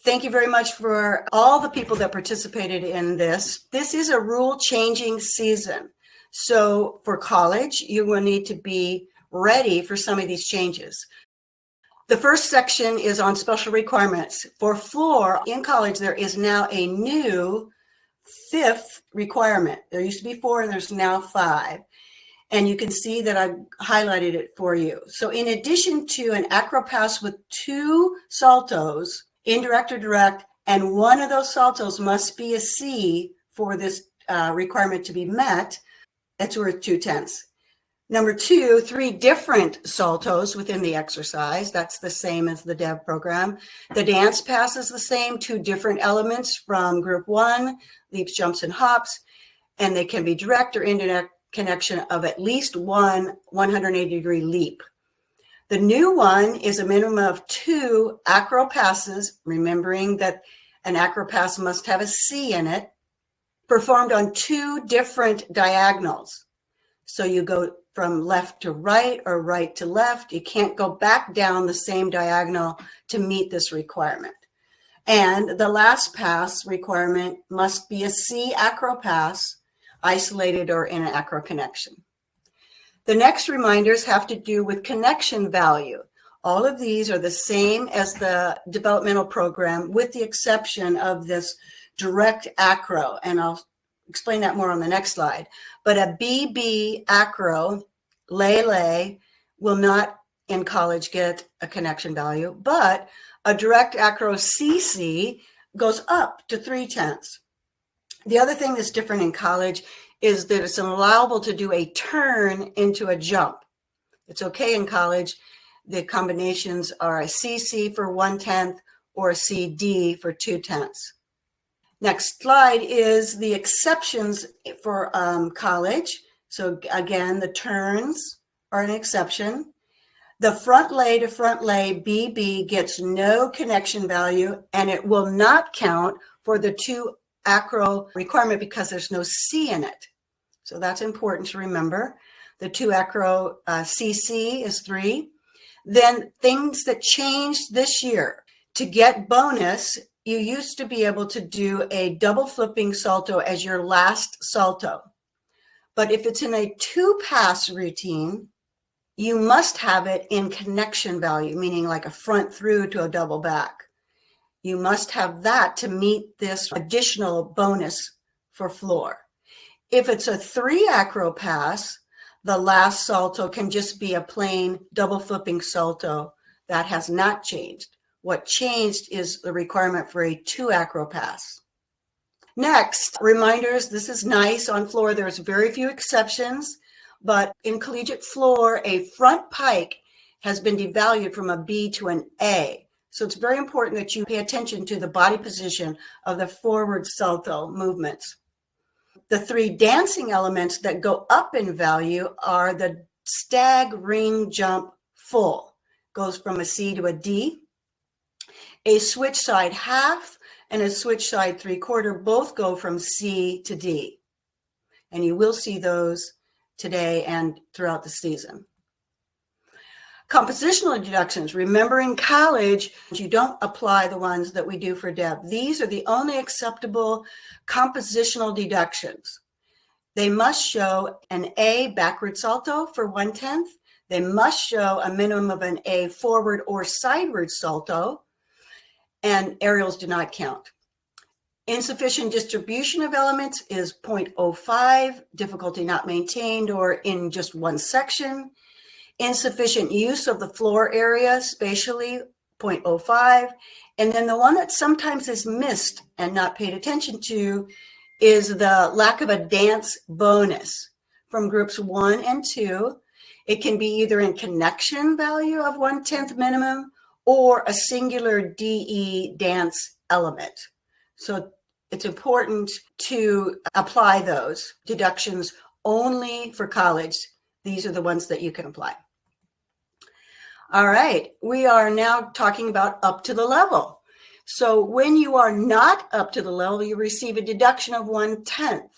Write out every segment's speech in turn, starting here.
Thank you very much for all the people that participated in this. This is a rule-changing season. So for college, you will need to be ready for some of these changes. The first section is on special requirements. For floor, in college, there is now a new 5th requirement. There used to be 4 and there's now 5. And you can see that I've highlighted it for you. So in addition to an acro pass with 2 saltos, indirect or direct, and one of those saltos must be a C for this requirement to be met, that's worth 2/10. Number 2, 3 different saltos within the exercise. That's the same as the DEV program. The dance pass is the same, 2 different elements from group 1, leaps, jumps, and hops, and they can be direct or indirect connection of at least one 180-degree leap. The new one is a minimum of 2 acro passes, remembering that an acro pass must have a C in it, performed on 2 different diagonals. So you go from left to right or right to left. You can't go back down the same diagonal to meet this requirement. And the last pass requirement must be a C acro pass, isolated or in an acro connection. The next reminders have to do with connection value. All of these are the same as the developmental program with the exception of this direct acro, and I'll explain that more on the next slide. But a BB acro, lay, will not in college get a connection value, but a direct acro CC goes up to 3/10. The other thing that's different in college is that it's allowable to do a turn into a jump. It's okay in college. The combinations are a CC for 1/10 or a CD for 2/10. Next slide is the exceptions for college. So again, the turns are an exception. The front lay to front lay BB gets no connection value, and it will not count for the 2 acro requirement because there's no C in it. So that's important to remember. The 2 acro CC is 3. Then things that changed this year. To get bonus, you used to be able to do a double flipping salto as your last salto. But if it's in a 2-pass routine, you must have it in connection value, meaning like a front through to a double back. You must have that to meet this additional bonus for floor. If it's a 3 acro pass, the last salto can just be a plain double flipping salto. That has not changed. What changed is the requirement for a 2 acro pass. Next, reminders, this is nice on floor. There's very few exceptions, but in collegiate floor, a front pike has been devalued from a B to an A. So it's very important that you pay attention to the body position of the forward salto movements. The 3 dancing elements that go up in value are the stag ring jump full, goes from a C to a D. A switch side half and a switch side 3/4 both go from C to D. And you will see those today and throughout the season. Compositional deductions. Remember in college, you don't apply the ones that we do for DEV. These are the only acceptable compositional deductions. They must show an A backward salto for 1/10. They must show a minimum of an A forward or sideward salto, and aerials do not count. Insufficient distribution of elements is 0.05, difficulty not maintained or in just one section. Insufficient use of the floor area spatially, 0.05. And then the one that sometimes is missed and not paid attention to is the lack of a dance bonus from groups 1 and 2. It can be either in connection value of 1/10 minimum or a singular DE dance element. So it's important to apply those deductions only for college. These are the ones that you can apply. All right, we are now talking about up to the level. So when you are not up to the level, you receive a deduction of 1/10.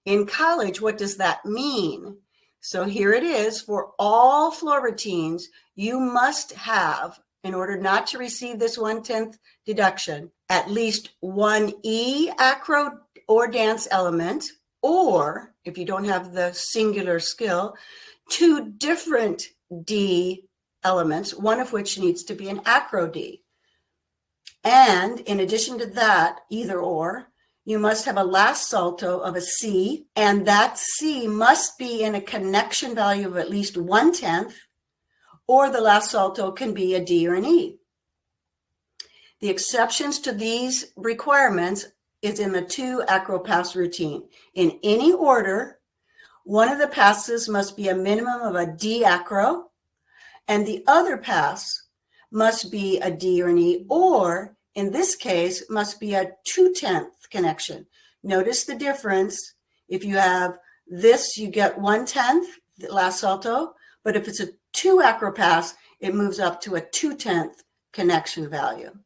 In college, what does that mean? So here it is, for all floor routines, you must have in order not to receive this 1/10 deduction, at least one E acro or dance element, or if you don't have the singular skill, two different D elements, one of which needs to be an acro D. And in addition to that, either or, you must have a last salto of a C, and that C must be in a connection value of at least 1/10, or the last salto can be a D or an E. The exceptions to these requirements is in the 2 acro pass routine. In any order, one of the passes must be a minimum of a D acro, and the other pass must be a D or an E, or in this case, must be a 2/10 connection. Notice the difference. If you have this, you get 1/10, the last salto, but if it's a 2 acro pass, it moves up to a 2/10 connection value.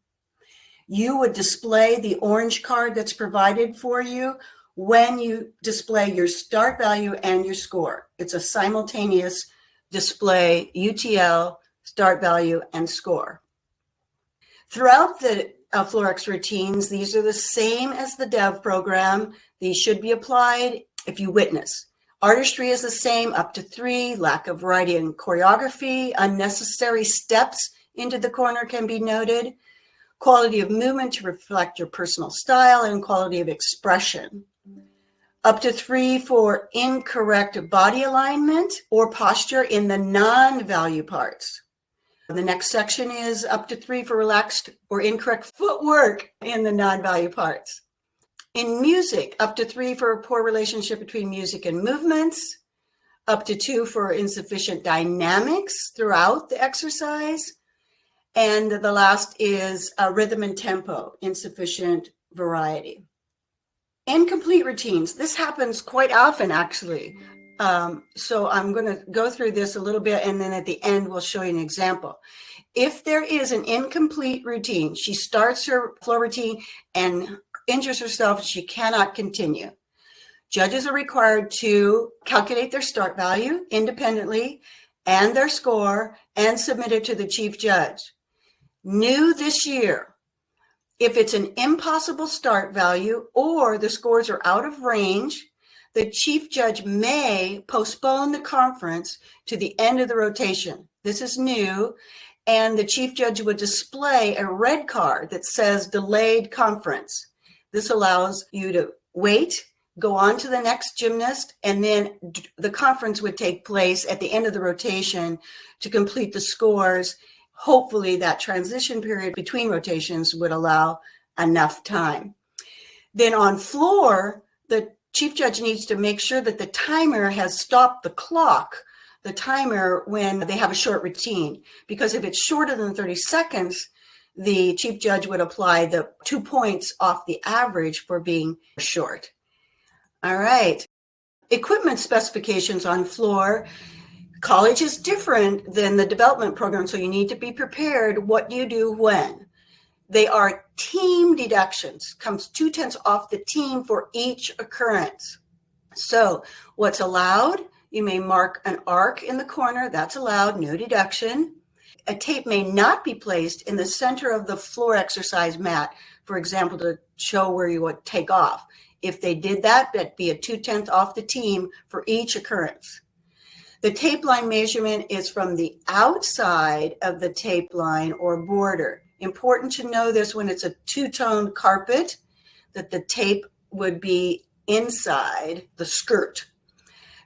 You would display the orange card that's provided for you when you display your start value and your score. It's a simultaneous display, UTL, start value, and score. Throughout the FloorX routines, these are the same as the DEV program. These should be applied if you witness. Artistry is the same, up to 3. Lack of variety in choreography, unnecessary steps into the corner can be noted. Quality of movement to reflect your personal style, and quality of expression. Up to 3 for incorrect body alignment or posture in the non-value parts. The next section is up to 3 for relaxed or incorrect footwork in the non-value parts. In music, up to 3 for a poor relationship between music and movements. Up to 2 for insufficient dynamics throughout the exercise. And the last is rhythm and tempo, insufficient variety. Incomplete routines. This happens quite often, actually. So I'm going to go through this a little bit, and then at the end, we'll show you an example. If there is an incomplete routine, she starts her floor routine and injures herself, she cannot continue. Judges are required to calculate their start value independently and their score and submit it to the chief judge. New this year, if it's an impossible start value or the scores are out of range, the chief judge may postpone the conference to the end of the rotation. This is new, and the chief judge would display a red card that says delayed conference. This allows you to wait, go on to the next gymnast, and then the conference would take place at the end of the rotation to complete the scores. Hopefully that transition period between rotations would allow enough time. Then on floor, the chief judge needs to make sure that the timer has stopped the clock, the timer when they have a short routine, because if it's shorter than 30 seconds, the chief judge would apply the 2 points off the average for being short. All right. Equipment specifications on floor. College is different than the development program, so you need to be prepared what you do when. They are team deductions, comes 2/10 off the team for each occurrence. So what's allowed? You may mark an arc in the corner, that's allowed, no deduction. A tape may not be placed in the center of the floor exercise mat, for example, to show where you would take off. If they did that, that'd be a 2/10 off the team for each occurrence. The tape line measurement is from the outside of the tape line or border. Important to know this when it's a two-tone carpet, that the tape would be inside the skirt.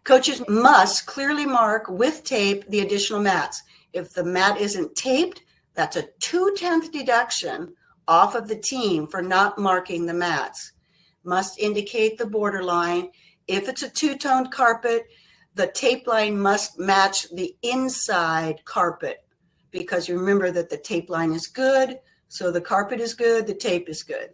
Coaches must clearly mark with tape the additional mats. If the mat isn't taped, that's a 2/10 deduction off of the team for not marking the mats. Must indicate the borderline. If it's a two-toned carpet, the tape line must match the inside carpet, because you remember that the tape line is good, so the carpet is good, the tape is good.